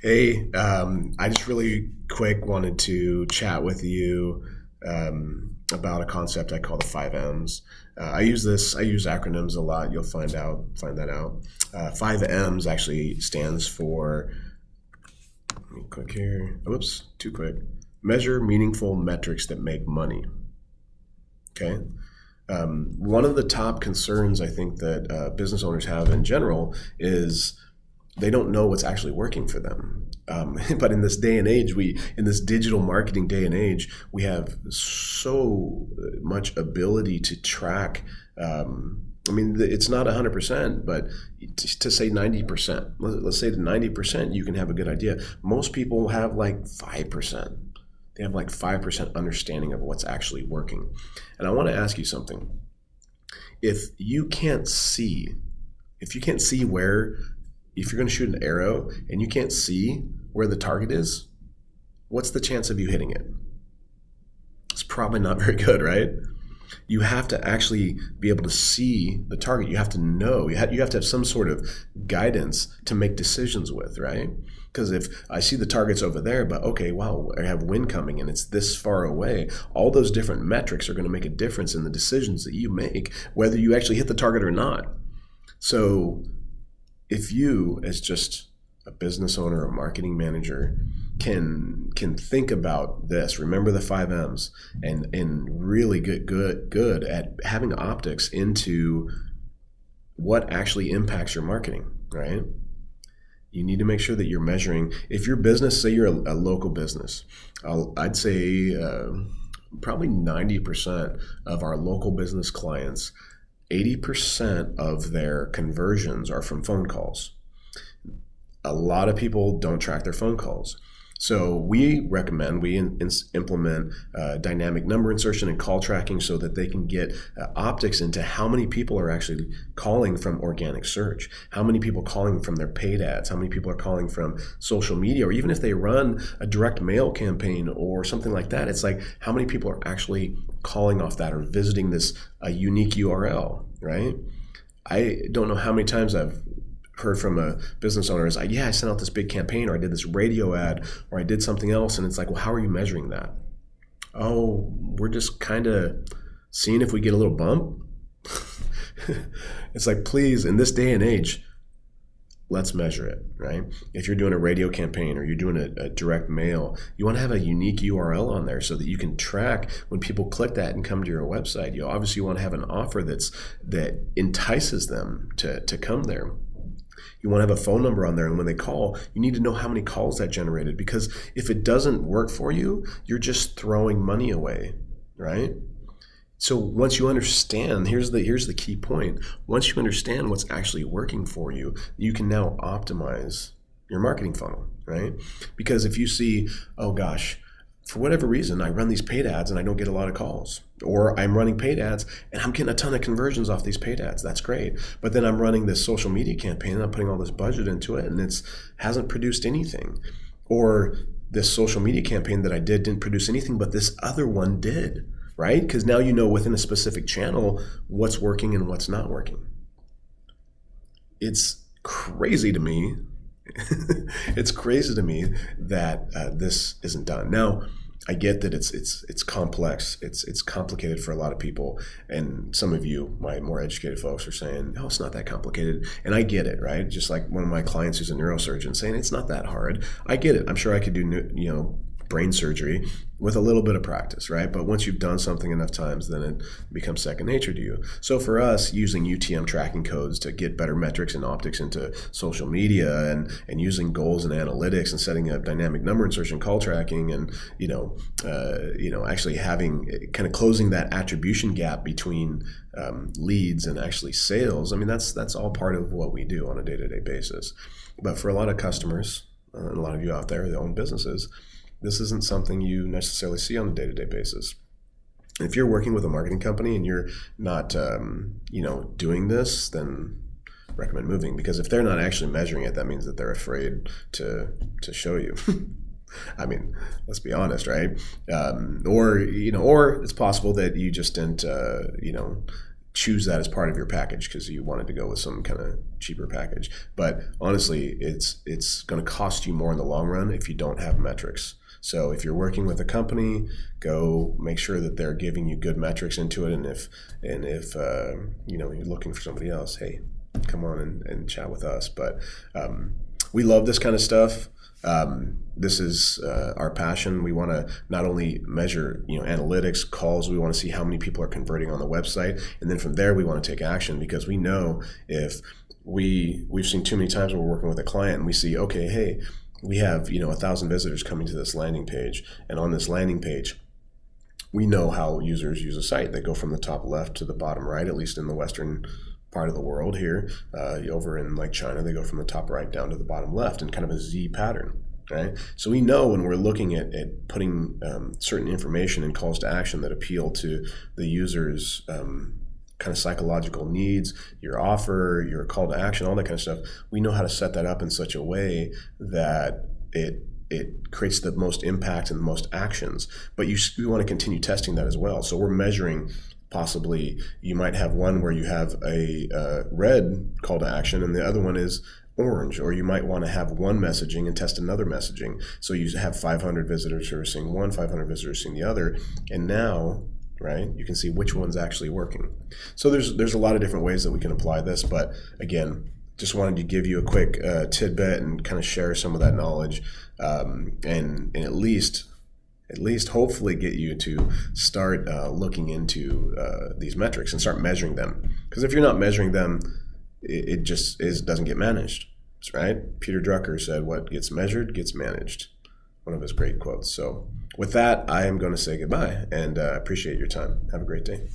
Hey, I just really quick wanted to chat with you about a concept I call the five M's. I use acronyms a lot. You'll find that out. Five M's actually stands for, let me click here. Oops, too quick. Measure meaningful metrics that make money. Okay. One of the top concerns I think that business owners have in general is they don't know what's actually working for them. But in this day and age, in this digital marketing day and age, we have so much ability to track. It's not 100%, but to say 90%, let's say to 90%, you can have a good idea. Most people have like 5%. They have like 5% understanding of what's actually working. And I want to ask you something. If you can't see, if you can't see where if you're going to shoot an arrow and you can't see where the target is, what's the chance of you hitting it? It's probably not very good, right? You have to actually be able to see the target. You have to know. You have to have some sort of guidance to make decisions with, right? Because if I see the target's over there, but okay, wow, I have wind coming and it's this far away, all those different metrics are going to make a difference in the decisions that you make, whether you actually hit the target or not. So if you, as just a business owner or marketing manager, can think about this, remember the five M's, and really get good at having optics into what actually impacts your marketing, right? You need to make sure that you're measuring. If your business, say you're a local business, I'd say probably 90% of our local business clients, 80% of their conversions are from phone calls. A lot of people don't track their phone calls. So we recommend, we implement dynamic number insertion and call tracking so that they can get optics into how many people are actually calling from organic search, how many people calling from their paid ads, how many people are calling from social media, or even if they run a direct mail campaign or something like that, it's like how many people are actually calling off that or visiting this unique URL, right? I don't know how many times I've heard from a business owner is like, yeah, I sent out this big campaign, or I did this radio ad, or I did something else. And it's like, well, how are you measuring that? Oh, we're just kind of seeing if we get a little bump. It's like, please, in this day and age, let's measure it, right? If you're doing a radio campaign or you're doing a direct mail, you want to have a unique URL on there so that you can track when people click that and come to your website. You obviously want to have an offer that entices them to come there. You want to have a phone number on there, and when they call, you need to know how many calls that generated, because if it doesn't work for you, you're just throwing money away, right? So once you understand, here's the key point. Once you understand what's actually working for you, you can now optimize your marketing funnel, right? Because if you see, oh gosh, for whatever reason, I run these paid ads and I don't get a lot of calls. Or I'm running paid ads and I'm getting a ton of conversions off these paid ads. That's great. But then I'm running this social media campaign and I'm putting all this budget into it and it hasn't produced anything. Or this social media campaign that I didn't produce anything, but this other one did, right? Because now you know within a specific channel what's working and what's not working. It's crazy to me. It's crazy to me that this isn't done. Now, I get that it's complex. It's complicated for a lot of people, and some of you, my more educated folks, are saying, "Oh, it's not that complicated," and I get it, right? Just like one of my clients who's a neurosurgeon saying it's not that hard. I get it. I'm sure I could do brain surgery with a little bit of practice, right? But once you've done something enough times, then it becomes second nature to you. So for us, using UTM tracking codes to get better metrics and optics into social media, and using goals and analytics, and setting up dynamic number insertion, call tracking, and actually having kind of closing that attribution gap between leads and actually sales. I mean, that's all part of what we do on a day-to-day basis. But for a lot of customers, and a lot of you out there that own businesses, this isn't something you necessarily see on a day-to-day basis. If you're working with a marketing company and you're not, doing this, then recommend moving, because if they're not actually measuring it, that means that they're afraid to show you. I mean, let's be honest, right? Or it's possible that you just didn't, choose that as part of your package because you wanted to go with some kind of cheaper package. But honestly, it's going to cost you more in the long run if you don't have metrics. So if you're working with a company, go make sure that they're giving you good metrics into it. And if you're looking for somebody else, hey, come on and chat with us. But we love this kind of stuff. This is our passion. We want to not only measure, analytics, calls. We want to see how many people are converting on the website, and then from there we want to take action, because we know if we've seen too many times where we're working with a client and we see, okay, hey, we have 1,000 visitors coming to this landing page, and on this landing page, we know how users use a site. They go from the top left to the bottom right, at least in the Western part of the world here. Over in like China, they go from the top right down to the bottom left in kind of a Z pattern, right? So we know when we're looking at putting certain information and calls to action that appeal to the user's kind of psychological needs, your offer, your call to action, all that kind of stuff, we know how to set that up in such a way that it creates the most impact and the most actions. But we want to continue testing that as well. So we're measuring. Possibly you might have one where you have a red call to action and the other one is orange, or you might want to have one messaging and test another messaging. So you have 500 visitors who are seeing one, 500 visitors seeing the other, and now, right, you can see which one's actually working. So there's a lot of different ways that we can apply this, but again, just wanted to give you a quick tidbit and kind of share some of that knowledge, and at least hopefully get you to start looking into these metrics and start measuring them. Because if you're not measuring them, it just doesn't get managed, right? Peter Drucker said, "What gets measured gets managed." One of his great quotes. So with that, I am going to say goodbye, and appreciate your time. Have a great day.